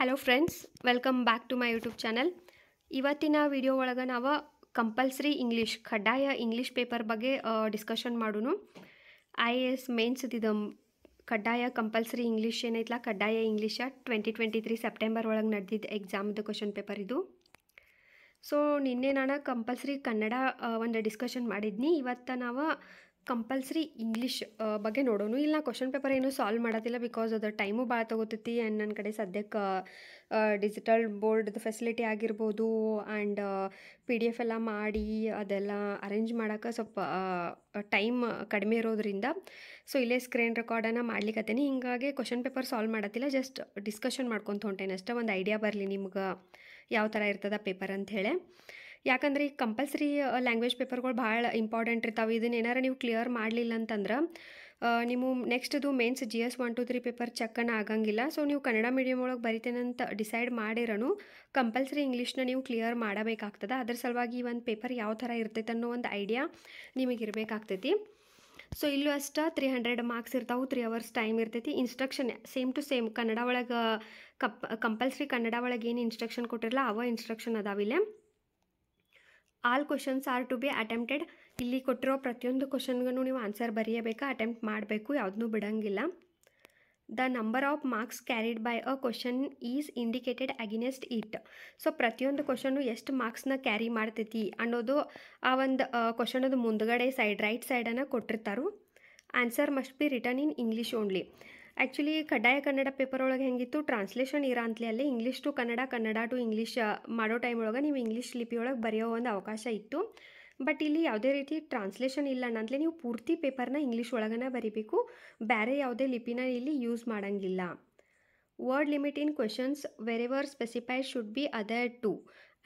Hello friends, welcome back to my YouTube channel. ಇವತ್ತಿನ video ಒಳಗೆ ನಾವು ಕಂಪಲ್ಸರಿ ಇಂಗ್ಲೀಷ್ ಕಡ್ಡಾಯ ಇಂಗ್ಲೀಷ್ ಪೇಪರ್ ಬಗ್ಗೆ ಡಿಸ್ಕಷನ್ ಮಾಡೋಣ. IAS ಮೇನ್ಸ್ ಇದು ಕಡ್ಡಾಯ ಕಂಪಲ್ಸರಿ ಇಂಗ್ಲೀಷ್ ಏನೈತಲ್ಲ, ಕಡ್ಡಾಯ ಇಂಗ್ಲೀಷ 2023 ಸೆಪ್ಟೆಂಬರ್ ಒಳಗೆ ನಡೆದಿದ್ದ ಎಕ್ಸಾಮ್ದು ಕ್ವಶನ್ ಪೇಪರ್ ಇದು. ಸೊ ನಿನ್ನೆ ನಾನು ಕಂಪಲ್ಸರಿ ಕನ್ನಡ ಒಂದು ಡಿಸ್ಕಷನ್ ಮಾಡಿದ್ನಿ. ಇವತ್ತು ನಾವು ಕಂಪಲ್ಸರಿ ಇಂಗ್ಲೀಷ್ ಬಗ್ಗೆ ನೋಡೋಣ. ಇಲ್ಲ ನಾ ಕ್ವಶನ್ ಪೇಪರ್ ಏನು ಸಾಲ್ವ್ ಮಾಡೋದಿಲ್ಲ, ಬಿಕಾಸ್ ಅದು ಟೈಮು ಭಾಳ ತೊಗೋತೈತಿ. ಆ್ಯಂಡ್ ನನ್ನ ಕಡೆ ಸದ್ಯಕ್ಕೆ ಡಿಜಿಟಲ್ ಬೋರ್ಡ್ದು ಫೆಸಿಲಿಟಿ ಆಗಿರ್ಬೋದು ಆ್ಯಂಡ್ PDF ಎಲ್ಲ ಮಾಡಿ ಅದೆಲ್ಲ ಅರೇಂಜ್ ಮಾಡೋಕೆ ಸ್ವಲ್ಪ ಟೈಮ್ ಕಡಿಮೆ ಇರೋದ್ರಿಂದ ಸೊ ಇಲ್ಲೇ ಸ್ಕ್ರೀನ್ ರೆಕಾರ್ಡನ್ನು ಮಾಡ್ಲಿಕ್ಕತ್ತೇನೆ. ಹಿಂಗಾಗಿ ಕ್ವಶನ್ ಪೇಪರ್ ಸಾಲ್ವ್ ಮಾಡತ್ತಿಲ್ಲ, ಜಸ್ಟ್ ಡಿಸ್ಕಷನ್ ಮಾಡ್ಕೊತ ಹೊಂಟೇನೆ ಅಷ್ಟೇ, ಒಂದು ಐಡಿಯಾ ಬರಲಿ ನಿಮ್ಗೆ ಯಾವ ಥರ ಇರ್ತದ ಪೇಪರ್ ಅಂಥೇಳಿ. ಯಾಕಂದ್ರೆ ಈ ಕಂಪಲ್ಸರಿ ಲ್ಯಾಂಗ್ವೇಜ್ ಪೇಪರ್ಗಳು ಭಾಳ ಇಂಪಾರ್ಟೆಂಟ್ ಇರ್ತಾವೆ. ಇದನ್ನ ಏನಾರ ನೀವು ಕ್ಲಿಯರ್ ಮಾಡಲಿಲ್ಲ ಅಂತಂದ್ರೆ ನೀವು ನೆಕ್ಸ್ಟ್ದು ಮೇನ್ಸ್ GS 1 2 3 ಪೇಪರ್ ಚೆಕ್ಕನ್ನು ಆಗಂಗಿಲ್ಲ. ಸೊ ನೀವು ಕನ್ನಡ ಮೀಡಿಯಮ್ ಒಳಗೆ ಬರಿತೇನಂತ ಡಿಸೈಡ್ ಮಾಡಿರೋನು ಕಂಪಲ್ಸರಿ ಇಂಗ್ಲೀಷ್ನ ನೀವು ಕ್ಲಿಯರ್ ಮಾಡಬೇಕಾಗ್ತದೆ. ಅದ್ರ ಸಲುವಾಗಿ ಈ ಒಂದು ಪೇಪರ್ ಯಾವ ಥರ ಇರ್ತೈತೆ ಅನ್ನೋ ಒಂದು ಐಡಿಯಾ ನಿಮಗೆ ಇರಬೇಕಾಗ್ತೈತಿ. ಸೊ ಇಲ್ಲೂ ಅಷ್ಟೇ 300 ಮಾರ್ಕ್ಸ್ ಇರ್ತಾವೆ, 3 ಅವರ್ಸ್ ಟೈಮ್ ಇರ್ತೈತಿ. Instruction same to same Kannada ಒಳಗೆ ಕಂಪಲ್ಸರಿ ಕನ್ನಡ ಒಳಗೆ ಏನು ಇನ್ಸ್ಟ್ರಕ್ಷನ್ ಕೊಟ್ಟಿರಲ್ಲ ಅವ ಇನ್ಸ್ಟ್ರಕ್ಷನ್ ಅದಾವಿಲ್ಲ. All questions are to be attempted. ಇಲ್ಲಿ ಕೊಟ್ಟಿರೋ ಪ್ರತಿಯೊಂದು ಕ್ವಶನ್ಗೂ ನೀವು ಆನ್ಸರ್ ಬರೆಯಬೇಕು, ಅಟೆಂಪ್ಟ್ ಮಾಡಬೇಕು, ಯಾವುದನ್ನೂ ಬಿಡಂಗಿಲ್ಲ. The number of marks carried by a question is indicated against it. So ಪ್ರತಿಯೊಂದು ಕ್ವಶನ್ನು ಎಷ್ಟು ಮಾರ್ಕ್ಸ್ನ ಕ್ಯಾರಿ ಮಾಡ್ತೈತಿ ಅನ್ನೋದು ಆ ಒಂದು ಕ್ವಶನದು ಮುಂದ್ಗಡೆ ಸೈಡ್ ರೈಟ್ ಸೈಡನ್ನು ಕೊಟ್ಟಿರ್ತಾರೋ. Answer must be written in English only. Actually ಕಡ್ಡಾಯ ಕನ್ನಡ ಪೇಪರ್ ಒಳಗೆ ಹೆಂಗಿತ್ತು, ಟ್ರಾನ್ಸ್ಲೇಷನ್ ಇರೋ ಅಂತಲೇ ಅಲ್ಲಿ English to Kannada, Kannada to English ಮಾಡೋ ಟೈಮ್ ಒಳಗೆ ನೀವು ಇಂಗ್ಲೀಷ್ ಲಿಪಿ ಒಳಗೆ ಬರೆಯೋ ಒಂದು ಅವಕಾಶ ಇತ್ತು. ಬಟ್ ಇಲ್ಲಿ ಯಾವುದೇ ರೀತಿ ಟ್ರಾನ್ಸ್ಲೇಷನ್ ಇಲ್ಲ ಅನ್ನಂತಲೇ ನೀವು ಪೂರ್ತಿ ಪೇಪರ್ನ ಇಂಗ್ಲೀಷ್ ಒಳಗನೆ ಬರೀಬೇಕು, ಬೇರೆ ಯಾವುದೇ ಲಿಪಿನ ಇಲ್ಲಿ ಯೂಸ್ ಮಾಡೋಂಗಿಲ್ಲ. Word limit in questions wherever specified should be adhered to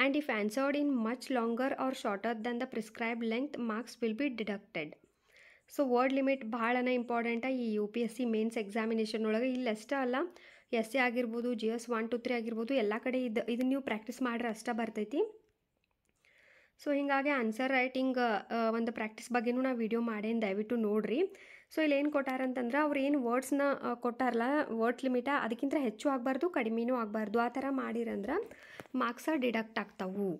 and if answered in much longer or shorter than the prescribed length marks will be deducted. So word limit ಭಾಳನೇ ಇಂಪಾರ್ಟೆಂಟ ಈ UPSC mains examination ಒಳಗೆ. ಇಲ್ಲಿ ಅಷ್ಟೇ ಅಲ್ಲ, SA ಆಗಿರ್ಬೋದು, GS 1 2 3 ಆಗಿರ್ಬೋದು, ಎಲ್ಲ ಕಡೆ ಇದನ್ನು ನೀವು ಪ್ರಾಕ್ಟೀಸ್ ಮಾಡ್ರೆ ಅಷ್ಟೇ ಬರ್ತೈತಿ. ಸೊ ಹೀಗಾಗಿ ಆನ್ಸರ್ ರೈಟಿಂಗ್ ಒಂದು ಪ್ರಾಕ್ಟೀಸ್ ಬಗ್ಗೆನೂ ನಾವು ವಿಡಿಯೋ ಮಾಡೇನು, ದಯವಿಟ್ಟು ನೋಡಿರಿ. ಸೊ ಇಲ್ಲಿ ಏನು ಕೊಟ್ಟಾರಂತಂದ್ರೆ ಅವ್ರು ಏನು ವರ್ಡ್ಸ್ನ ಕೊಟ್ಟಾರಲ್ಲ, ವರ್ಡ್ ಲಿಮಿಟ ಅದಕ್ಕಿಂತ ಹೆಚ್ಚು ಆಗಬಾರ್ದು, ಕಡಿಮೆನೂ ಆಗಬಾರ್ದು. ಆ ಥರ ಮಾಡಿರಂದ್ರೆ ಮಾರ್ಕ್ಸ ಡಿಡಕ್ಟ್ ಆಗ್ತಾವು.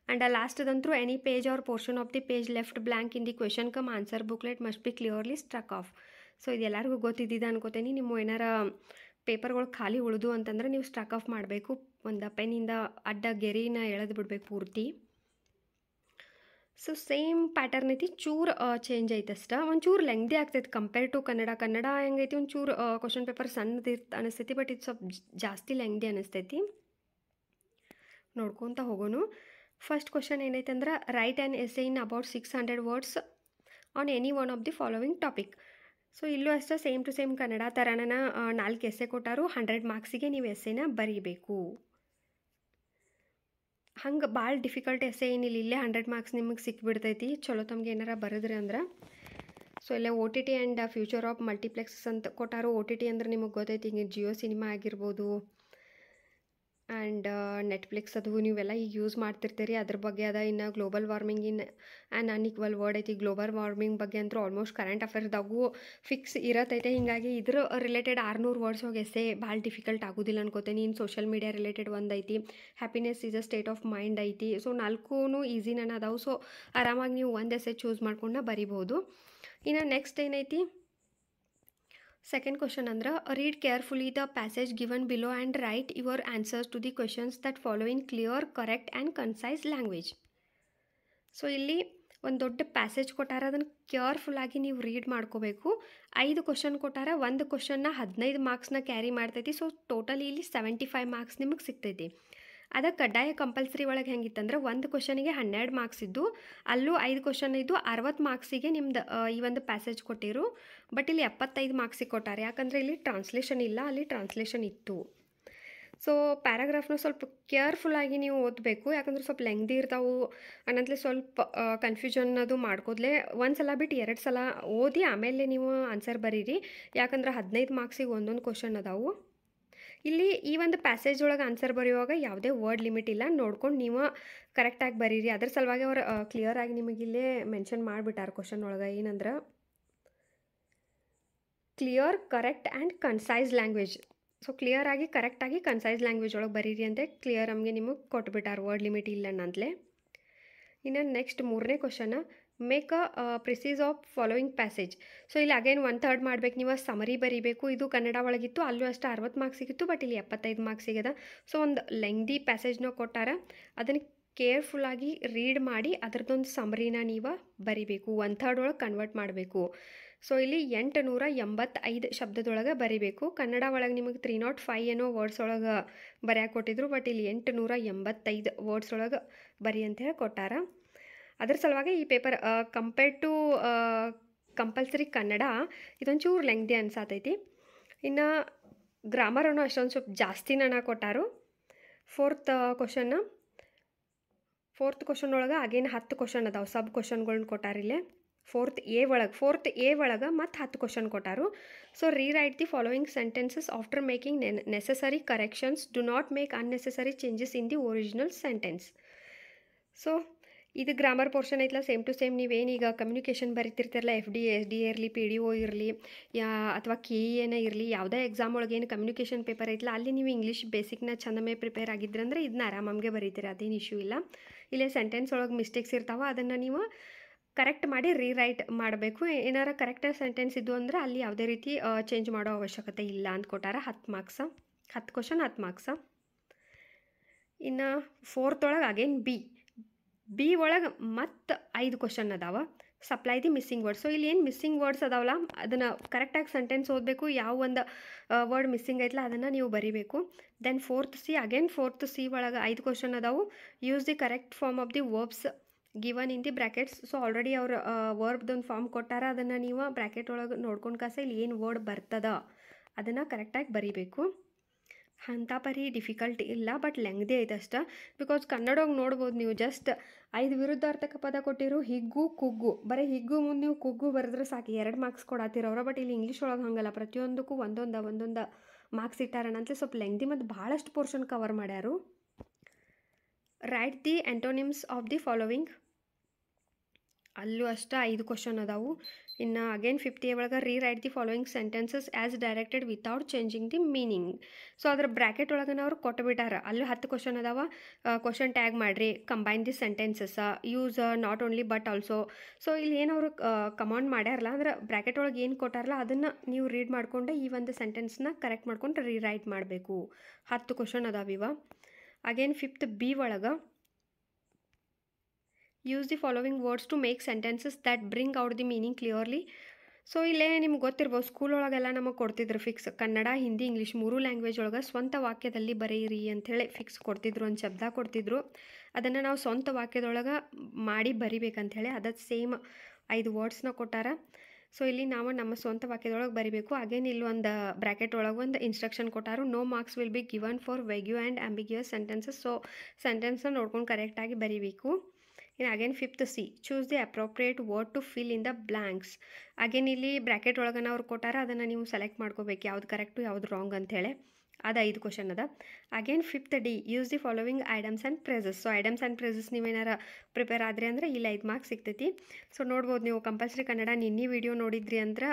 ಆ್ಯಂಡ್ ಲಾಸ್ಟ್ದಂತೂ any page or portion of the page left blank in the question cum answer booklet must be clearly struck off. So ಇದೆಲ್ಲರಿಗೂ ಗೊತ್ತಿದ್ದಿದೆ ಅನ್ಕೋತೀನಿ. ನಿಮ್ಮ ಏನಾರ ಪೇಪರ್ಗಳು ಖಾಲಿ ಉಳಿದು ಅಂತಂದ್ರೆ ನೀವು ಸ್ಟ್ರಕ್ ಆಫ್ ಮಾಡಬೇಕು, ಒಂದು ಪೆನ್ನಿಂದ ಅಡ್ಡ ಗೆರಿನ ಎಳೆದು ಬಿಡಬೇಕು ಪೂರ್ತಿ. ಸೊ ಸೇಮ್ ಪ್ಯಾಟರ್ನ್ ಐತಿ, ಚೂರು ಚೇಂಜ್ ಐತೆ ಅಷ್ಟೇ, ಒಂಚೂರು ಲೆಂಗ್ದಿ ಆಗ್ತೈತೆ ಕಂಪೇರ್ ಟು ಕನ್ನಡ. ಕನ್ನಡ ಹೆಂಗೈತಿ ಒಂಚೂರು ಕ್ವಶನ್ ಪೇಪರ್ ಸಣ್ಣದು ಅನಿಸ್ತೈತಿ, ಬಟ್ ಇದು ಸ್ವಲ್ಪ ಜಾಸ್ತಿ ಲೆಂಗ್ದಿ ಅನಿಸ್ತೈತಿ. ನೋಡ್ಕೊತ ಹೋಗೋನು. ಫಸ್ಟ್ ಕ್ವಶನ್ ಏನೈತೆ ಅಂದ್ರೆ write an essay in about 600 words on any one of the following topic. So ಇಲ್ಲೂ ಅಷ್ಟೇ ಸೇಮ್ ಟು ಸೇಮ್ ಕನ್ನಡ ಥರನ 4 ಎಸ್ಸೆ ಕೊಟ್ಟಾರು. 100 ಮಾರ್ಕ್ಸಿಗೆ ನೀವು ಎಸ್ಸೆನ ಬರೀಬೇಕು. ಹಂಗೆ ಭಾಳ ಡಿಫಿಕಲ್ಟ್ ಎಸ್ಸೆ ಏನಿಲ್ಲ, ಇಲ್ಲೇ 100 ಮಾರ್ಕ್ಸ್ ನಿಮಗೆ ಸಿಕ್ಬಿಡ್ತೈತಿ ಚಲೋ ತಮ್ಗೆ ಏನಾರ ಬರೆದ್ರಿ ಅಂದ್ರೆ. ಸೊ ಇಲ್ಲೇ OTT and future of multiplexes ಅಂತ ಕೊಟ್ಟಾರು. OTT ಅಂದ್ರೆ ನಿಮಗೆ ಗೊತ್ತೈತಿ, ಹಿಂಗೆ ಜಿಯೋ ಸಿನಿಮಾ ಆಗಿರ್ಬೋದು ಆ್ಯಂಡ್ ನೆಟ್ಫ್ಲಿಕ್ಸ್ ಅದು ನೀವೆಲ್ಲ ಈಗ ಯೂಸ್ ಮಾಡ್ತಿರ್ತೀರಿ, ಅದ್ರ ಬಗ್ಗೆ ಅದ. ಇನ್ನು global warming in and unequal word ಐತಿ. ಗ್ಲೋಬಲ್ ವಾರ್ಮಿಂಗ್ ಬಗ್ಗೆ ಅಂತೂ ಆಲ್ಮೋಸ್ಟ್ ಕರೆಂಟ್ ಅಫೇರ್ಸ್ದಾಗೂ ಫಿಕ್ಸ್ ಇರತ್ತೈತೆ. ಹೀಗಾಗಿ ಇದ್ರ ರಿಲೇಟೆಡ್ 600 ವರ್ಡ್ಸ್ ಹೋಗಿ ಎಸ್ಸೆ ಭಾಳ ಡಿಫಿಕಲ್ಟ್ ಆಗೋದಿಲ್ಲ ಅನ್ಕೋತೀನಿ. ಇನ್ನು ಸೋಷಿಯಲ್ ಮೀಡಿಯಾ ರಿಲೇಟೆಡ್ ಒಂದು ಐತಿ, happiness is a state of mind ಐತಿ. ಸೊ 4 ಈಸಿನ ಅದಾವು. ಸೊ ಆರಾಮಾಗಿ ನೀವು ಒಂದು ಎಸ್ಸೆ ಚೂಸ್ ಮಾಡ್ಕೊಂಡು ಬರಿಬೋದು. ಇನ್ನು ನೆಕ್ಸ್ಟ್ ಏನೈತಿ, ಸೆಕೆಂಡ್ ಕ್ವಶನ್ ಅಂದ್ರೆ read carefully the passage given below and write your answers to the questions that follow in clear, correct and concise language. So ಇಲ್ಲಿ ಒಂದು ದೊಡ್ಡ ಪ್ಯಾಸೇಜ್ ಕೊಟ್ಟಾರ, ಅದನ್ನು ಕೇರ್ಫುಲ್ಲಾಗಿ ನೀವು ರೀಡ್ ಮಾಡ್ಕೋಬೇಕು. 5 ಕ್ವಶನ್ ಕೊಟ್ಟಾರ, ಒಂದು ಕ್ವಶನ್ನ 15 ಮಾರ್ಕ್ಸ್ನ ಕ್ಯಾರಿ ಮಾಡ್ತೈತಿ. ಸೊ ಟೋಟಲಿ ಇಲ್ಲಿ 75 ಮಾರ್ಕ್ಸ್ ನಿಮಗೆ ಸಿಗ್ತೈತಿ. ಅದಕ್ಕೆ ಕಡ್ಡಾಯ ಕಂಪಲ್ಸರಿ ಒಳಗೆ ಹೆಂಗಿತ್ತಂದ್ರೆ ಒಂದು ಕ್ವಶನಿಗೆ 12 ಮಾರ್ಕ್ಸ್ ಇದ್ದು, ಅಲ್ಲೂ 5 ಕ್ವಶನ್ ಇದ್ದು 60 ಮಾರ್ಕ್ಸಿಗೆ ನಿಮ್ದು ಈ ಒಂದು ಪ್ಯಾಸೇಜ್ ಕೊಟ್ಟಿರು. ಬಟ್ ಇಲ್ಲಿ 75 ಮಾರ್ಕ್ಸಿಗೆ ಕೊಟ್ಟಾರೆ, ಯಾಕಂದರೆ ಇಲ್ಲಿ ಟ್ರಾನ್ಸ್ಲೇಷನ್ ಇಲ್ಲ, ಅಲ್ಲಿ ಟ್ರಾನ್ಸ್ಲೇಷನ್ ಇತ್ತು. ಸೊ ಪ್ಯಾರಾಗ್ರಾಫ್ನ ಸ್ವಲ್ಪ ಕೇರ್ಫುಲ್ಲಾಗಿ ನೀವು ಓದಬೇಕು, ಯಾಕಂದ್ರೆ ಸ್ವಲ್ಪ ಲೆಂಗ್ದಿ ಇರ್ತಾವೆ ಅನ್ನಂತಲೇ ಸ್ವಲ್ಪ ಕನ್ಫ್ಯೂಷನ್ ಅದು ಮಾಡ್ಕೋದ್ಲೆ ಒಂದು ಸಲ ಬಿಟ್ಟು 2 ಸಲ ಓದಿ ಆಮೇಲೆ ನೀವು ಆನ್ಸರ್ ಬರೀರಿ. ಯಾಕಂದ್ರೆ 15 ಮಾರ್ಕ್ಸಿಗೆ ಒಂದೊಂದು ಕ್ವಶನ್ ಅದಾವು. ಇಲ್ಲಿ ಈ ಒಂದು ಪ್ಯಾಸೇಜ್ ಒಳಗೆ ಆನ್ಸರ್ ಬರೆಯುವಾಗ ಯಾವುದೇ ವರ್ಡ್ ಲಿಮಿಟ್ ಇಲ್ಲ, ನೋಡ್ಕೊಂಡು ನೀವು ಕರೆಕ್ಟಾಗಿ ಬರೀರಿ. ಅದ್ರ ಸಲುವಾಗಿ ಅವ್ರು ಕ್ಲಿಯರಾಗಿ ನಿಮಗಿಲ್ಲೇ ಮೆನ್ಷನ್ ಮಾಡಿಬಿಟ್ಟಾರೆ ಕ್ವಶನ್ ಒಳಗೆ, ಏನಂದ್ರೆ clear, correct and concise language. So ಕ್ಲಿಯರಾಗಿ ಕರೆಕ್ಟಾಗಿ ಕನ್ಸೈಸ್ ಲ್ಯಾಂಗ್ವೇಜ್ ಒಳಗೆ ಬರೀರಿ ಅಂತ ಕ್ಲಿಯರ್ ನಮಗೆ ನಿಮಗೆ ಕೊಟ್ಬಿಟ್ಟಾರೆ, ವರ್ಡ್ ಲಿಮಿಟ್ ಇಲ್ಲ ಅಂತಲೇ. ಇನ್ನು ನೆಕ್ಸ್ಟ್ 3ನೇ question, make a precis of following passage. So ಇಲ್ಲಿ ಅಗೇನ್ 1/3 ಮಾಡ್ಬೇಕು, ನೀವು ಸಮರಿ ಬರೀಬೇಕು. ಇದು ಕನ್ನಡ ಒಳಗಿತ್ತು, ಅಲ್ಲೂ ಅಷ್ಟು 60 ಮಾರ್ಕ್ಸ್ ಸಿಗಿತ್ತು, ಬಟ್ ಇಲ್ಲಿ 75 ಮಾರ್ಕ್ಸ್ ಸಿಗದ. ಸೊ ಒಂದು ಲೆಂಗ್ದಿ ಪ್ಯಾಸೇಜ್ನ ಕೊಟ್ಟಾರ, ಅದನ್ನು ಕೇರ್ಫುಲ್ಲಾಗಿ ರೀಡ್ ಮಾಡಿ ಅದರದ್ದೊಂದು ಸಮರಿನ ನೀವು ಬರಿಬೇಕು, 1/3 ಒಳಗೆ ಕನ್ವರ್ಟ್ ಮಾಡಬೇಕು. ಸೊ ಇಲ್ಲಿ 885 ಶಬ್ದದೊಳಗೆ ಬರಿಬೇಕು. ಕನ್ನಡ ಒಳಗೆ ನಿಮಗೆ 305 ಏನೋ ವರ್ಡ್ಸ್ ಒಳಗೆ ಬರೆಯಕ್ಕೆ ಕೊಟ್ಟಿದ್ರು, ಬಟ್ ಇಲ್ಲಿ 885 ವರ್ಡ್ಸ್ ಒಳಗೆ ಬರಿ ಅಂತೇಳಿ ಕೊಟ್ಟಾರ. ಅದ್ರ ಸಲುವಾಗಿ ಈ paper compared to compulsory Kannada ಇದೊಂಚೂರು ಲೆಂಗ್ದಿ ಅನ್ಸಾತೈತಿ. ಇನ್ನು ಗ್ರಾಮರನ್ನು ಅಷ್ಟೊಂದು ಸ್ವಲ್ಪ ಜಾಸ್ತಿನ ಕೊಟ್ಟಾರು. ಫೋರ್ತ್ ಕ್ವಶನ್ ಒಳಗೆ ಅಗೇನ್ 10 ಕ್ವಶನ್ ಅದಾವೆ, ಸಬ್ ಕ್ವಶನ್ಗಳನ್ನ ಕೊಟ್ಟಾರಿಲ್ಲೇ. ಫೋರ್ತ್ ಎ ಒಳಗೆ ಮತ್ತು 10 ಕ್ವಶನ್ ಕೊಟ್ಟಾರು. So rewrite the following sentences after making necessary corrections, do not make unnecessary changes in the original sentence. So ಇದು ಗ್ರಾಮರ್ ಪೋರ್ಷನ್ ಐತಲ್ಲ, ಸೇಮ್ ಟು ಸೇಮ್ ನೀವೇನೀಗ ಕಮ್ಯುನಿಕೇಷನ್ ಬರೀತಿರ್ತಿರಲ್ಲ, FD SD ಇರಲಿ, PDO ಇರಲಿ, ಅಥವಾ KE ಇರಲಿ, ಯಾವುದೇ ಎಕ್ಸಾಮ್ ಒಳಗೆ ಏನು ಕಮ್ಯುನಿಕೇಷನ್ ಪೇಪರ್ ಐತಲ್ಲ, ಅಲ್ಲಿ ನೀವು ಇಂಗ್ಲೀಷ್ ಬೇಸಿಕ್ನ ಚಂದಮೇ ಪ್ರಿಪೇರ್ ಆಗಿದ್ರಂದ್ರೆ ಇದನ್ನ ಆರಾಮಾಗೆ ಬರೀತೀರ, ಅದೇನು ಇಶ್ಯೂ ಇಲ್ಲ. ಇಲ್ಲೇ ಸೆಂಟೆನ್ಸ್ ಒಳಗೆ ಮಿಸ್ಟೇಕ್ಸ್ ಇರ್ತಾವೆ, ಅದನ್ನು ನೀವು ಕರೆಕ್ಟ್ ಮಾಡಿ ರೀರೈಟ್ ಮಾಡಬೇಕು. ಏನಾರ ಕರೆಕ್ಟ್ ಸೆಂಟೆನ್ಸ್ ಇದ್ದು ಅಂದರೆ ಅಲ್ಲಿ ಯಾವುದೇ ರೀತಿ ಚೇಂಜ್ ಮಾಡೋ ಅವಶ್ಯಕತೆ ಇಲ್ಲ ಅಂತ ಕೊಟ್ಟಾರ. 10 ಮಾರ್ಕ್ಸ, 10 ಕ್ವಶನ್ 10 ಮಾರ್ಕ್ಸ. ಇನ್ನು ಫೋರ್ತ್ ಒಳಗೆ ಅಗೇನ್ ಬಿ ಒಳಗೆ ಮತ್ತು 5 ಕ್ವಶನ್ ಅದಾವ. Supply the missing words. So ಇಲ್ಲಿ ಏನು ಮಿಸ್ಸಿಂಗ್ ವರ್ಡ್ಸ್ ಅದಾವಲ್ಲ, ಅದನ್ನು ಕರೆಕ್ಟಾಗಿ ಸೆಂಟೆನ್ಸ್ ಓದಬೇಕು, ಯಾವ ಒಂದು ವರ್ಡ್ ಮಿಸ್ಸಿಂಗ್ ಐತಲ್ಲ ಅದನ್ನು ನೀವು ಬರೀಬೇಕು. ದೆನ್ ಫೋರ್ತ್ ಸಿ ಒಳಗೆ 5 ಕ್ವಶನ್ ಅದಾವು. Use the correct form of the verbs given in the brackets. So already ಅವ್ರು ವರ್ಬ್ದೊಂದು ಫಾರ್ಮ್ ಕೊಟ್ಟಾರ, ಅದನ್ನು ನೀವು ಬ್ರ್ಯಾಕೆಟ್ ಒಳಗೆ ನೋಡ್ಕೊಂಡು ಕಾಸ ಇಲ್ಲಿ ಏನು ವರ್ಡ್ ಬರ್ತದ ಅದನ್ನು ಕರೆಕ್ಟಾಗಿ ಬರೀಬೇಕು. ಅಂಥ ಪರಿ ಡಿಫಿಕಲ್ಟ್ ಇಲ್ಲ, ಬಟ್ ಲೆಂಗ್ದೇ ಐತೆ ಅಷ್ಟೆ. ಬಿಕಾಸ್ ಕನ್ನಡವಾಗಿ ನೋಡ್ಬೋದು ನೀವು, ಜಸ್ಟ್ 5 ವಿರುದ್ಧಾರ್ಥಕ ಪದ ಕೊಟ್ಟಿರು, ಹಿಗ್ಗು ಕುಗ್ಗು, ಬರೀ ಹಿಗ್ಗು ಮುಂದೆ ನೀವು ಕುಗ್ಗು ಬರೆದ್ರೆ ಸಾಕು 2 ಮಾರ್ಕ್ಸ್ ಕೊಡತ್ತಿರವ್ರ. ಬಟ್ ಇಲ್ಲಿ ಇಂಗ್ಲೀಷ್ ಒಳಗೆ ಹಂಗಲ್ಲ, ಪ್ರತಿಯೊಂದಕ್ಕೂ ಒಂದೊಂದು ಮಾರ್ಕ್ಸ್ ಇಟ್ಟಾರನಂತಲೇ ಸ್ವಲ್ಪ ಲೆಂಗ್ದಿ ಮತ್ತು ಭಾಳಷ್ಟು ಪೋರ್ಷನ್ ಕವರ್ ಮಾಡ್ಯಾರು. Write the antonyms of the following. ಅಲ್ಲೂ ಅಷ್ಟೇ 5 ಕ್ವಶನ್ ಅದಾವು. ಇನ್ನು ಅಗೇನ್ 50 ಒಳಗೆ rewrite the following sentences as directed without changing the meaning. So ಅದ್ರ ಬ್ರ್ಯಾಕೆಟ್ ಒಳಗೆ ಅವ್ರು ಕೊಟ್ಟುಬಿಟ್ಟಾರ. ಅಲ್ಲೂ 10 ಕ್ವಶನ್ ಅದಾವ. ಕ್ವಶನ್ ಟ್ಯಾಗ್ ಮಾಡಿರಿ, combine the sentences, use not only but also. So ಇಲ್ಲಿ ಏನು ಅವರು ಕಮಾಂಡ್ ಮಾಡ್ಯಾರಲ್ಲ, ಅಂದ್ರೆ ಬ್ರ್ಯಾಕೆಟ್ ಒಳಗೆ ಏನು ಕೊಟ್ಟಾರಲ್ಲ ಅದನ್ನು ನೀವು ರೀಡ್ ಮಾಡಿಕೊಂಡು ಈ ಒಂದು ಸೆಂಟೆನ್ಸ್ನ ಕರೆಕ್ಟ್ ಮಾಡ್ಕೊಂಡು ರೀರೈಟ್ ಮಾಡಬೇಕು. 10 ಕ್ವಶನ್ ಅದಾವಿವ. ಅಗೇನ್ 5th ಬಿ ಒಳಗೆ use the following words to make sentences that bring out the meaning clearly. So ಇಲ್ಲೇ ನಿಮ್ಗೆ ಗೊತ್ತಿರ್ಬೋದು, ಸ್ಕೂಲ್ ಒಳಗೆಲ್ಲ ನಮಗೆ ಕೊಡ್ತಿದ್ರು fix, Kannada Hindi English 3 language ಒಳಗೆ ಸ್ವಂತ ವಾಕ್ಯದಲ್ಲಿ ಬರೆಯಿರಿ ಅಂಥೇಳಿ ಫಿಕ್ಸ್ ಕೊಡ್ತಿದ್ರು, ಒಂದು ಶಬ್ದ ಕೊಡ್ತಿದ್ರು. ಅದನ್ನು ನಾವು ಸ್ವಂತ ವಾಕ್ಯದೊಳಗೆ ಮಾಡಿ ಬರಿಬೇಕಂಥೇಳಿ ಅದಕ್ಕೆ ಸೇಮ್ 5 ವರ್ಡ್ಸ್ನ ಕೊಟ್ಟಾರ. ಸೊ ಇಲ್ಲಿ ನಾವು ನಮ್ಮ ಸ್ವಂತ ವಾಕ್ಯದೊಳಗೆ ಬರಿಬೇಕು. ಅಗೇನ್ ಇಲ್ಲಿ ಒಂದು ಬ್ರ್ಯಾಕೆಟ್ ಒಳಗೆ ಒಂದು ಇನ್ಸ್ಟ್ರಕ್ಷನ್ ಕೊಟ್ಟಾರು, no marks will be given for vague and ambiguous sentences. So ಸೆಂಟೆನ್ಸ್ನ ನೋಡ್ಕೊಂಡು ಕರೆಕ್ಟಾಗಿ ಬರಿಬೇಕು. ಇನ್ನು again 5th C, choose the appropriate word to fill in the blanks. Again ಇಲ್ಲಿ ಬ್ರ್ಯಾಕೆಟ್ ಒಳಗನ ಅವ್ರು ಕೊಟ್ಟಾರ, ಅದನ್ನು ನೀವು ಸೆಲೆಕ್ಟ್ ಮಾಡ್ಕೋಬೇಕು, ಯಾವ್ದು ಕರೆಕ್ಟು ಯಾವ್ದು ರಾಂಗ್ ಅಂಥೇಳಿ. ಅದು 5 ಕ್ವಶನ್ ಅದ. Again 5th D, use the following idioms and phrases. So idioms and phrases ನೀವೇನಾರ ಪ್ರಿಪೇರ್ ಆದರೆ ಅಂದರೆ ಇಲ್ಲಿ 5 ಮಾರ್ಕ್ಸ್ ಸಿಗ್ತೈತಿ. ಸೊ ನೋಡ್ಬೋದು ನೀವು, ಕಂಪಲ್ಸರಿ ಕನ್ನಡ ನಿನ್ನೆ ವಿಡಿಯೋ ನೋಡಿದ್ರಿ ಅಂದ್ರೆ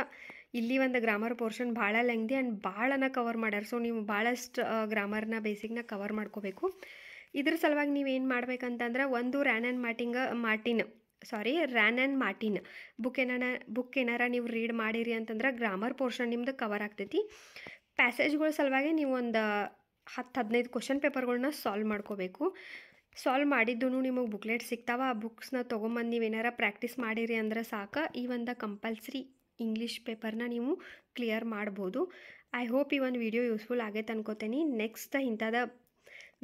ಇಲ್ಲಿ ಒಂದು ಗ್ರಾಮರ್ ಪೋರ್ಷನ್ ಭಾಳ ಲೆಂಗ್ದಿ ಆ್ಯಂಡ್ ಭಾಳನ ಕವರ್ ಮಾಡ್ಯಾರ. ಸೊ ನೀವು ಭಾಳಷ್ಟು ಗ್ರಾಮರ್ನ ಬೇಸಿಕ್ನ ಕವರ್ ಮಾಡ್ಕೋಬೇಕು. ಇದ್ರ ಸಲುವಾಗಿ ನೀವೇನು ಮಾಡ್ಬೇಕಂತಂದ್ರೆ, ಒಂದು ರ್ಯಾನ್ ಆ್ಯಂಡ್ ಮಾರ್ಟಿನ್ ಬುಕ್ ಏನಾರ ನೀವು ರೀಡ್ ಮಾಡಿರಿ ಅಂತಂದ್ರೆ ಗ್ರಾಮರ್ ಪೋರ್ಷನ್ ನಿಮ್ದು ಕವರ್ ಆಗ್ತೈತಿ. ಪ್ಯಾಸೇಜ್ಗಳ ಸಲುವಾಗಿ ನೀವು ಒಂದು 10-15 ಕ್ವಶನ್ ಪೇಪರ್ಗಳನ್ನ ಸಾಲ್ವ್ ಮಾಡ್ಕೋಬೇಕು. ಸಾಲ್ವ್ ಮಾಡಿದ್ದು ನಿಮಗೆ ಬುಕ್ಲೆಟ್ ಸಿಗ್ತಾವ, ಆ ಬುಕ್ಸ್ನ ತೊಗೊಂಬಂದು ನೀವೇನಾರ ಪ್ರಾಕ್ಟೀಸ್ ಮಾಡಿರಿ ಅಂದ್ರೆ ಸಾಕು, ಈ ಒಂದು ಕಂಪಲ್ಸರಿ ಇಂಗ್ಲೀಷ್ ಪೇಪರ್ನ ನೀವು ಕ್ಲಿಯರ್ ಮಾಡ್ಬೋದು. ಐ ಹೋಪ್ ಈ ಒಂದು ವಿಡಿಯೋ ಯೂಸ್ಫುಲ್ ಆಗೈತೆ ಅನ್ಕೋತೀನಿ. ನೆಕ್ಸ್ಟ್ ಇಂಥದ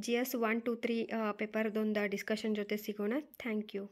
GS 1, 2, 3 ಪೇಪರ್ದೊಂದು ಡಿಸ್ಕಷನ್ ಜೊತೆ ಸಿಗೋಣ. Thank you.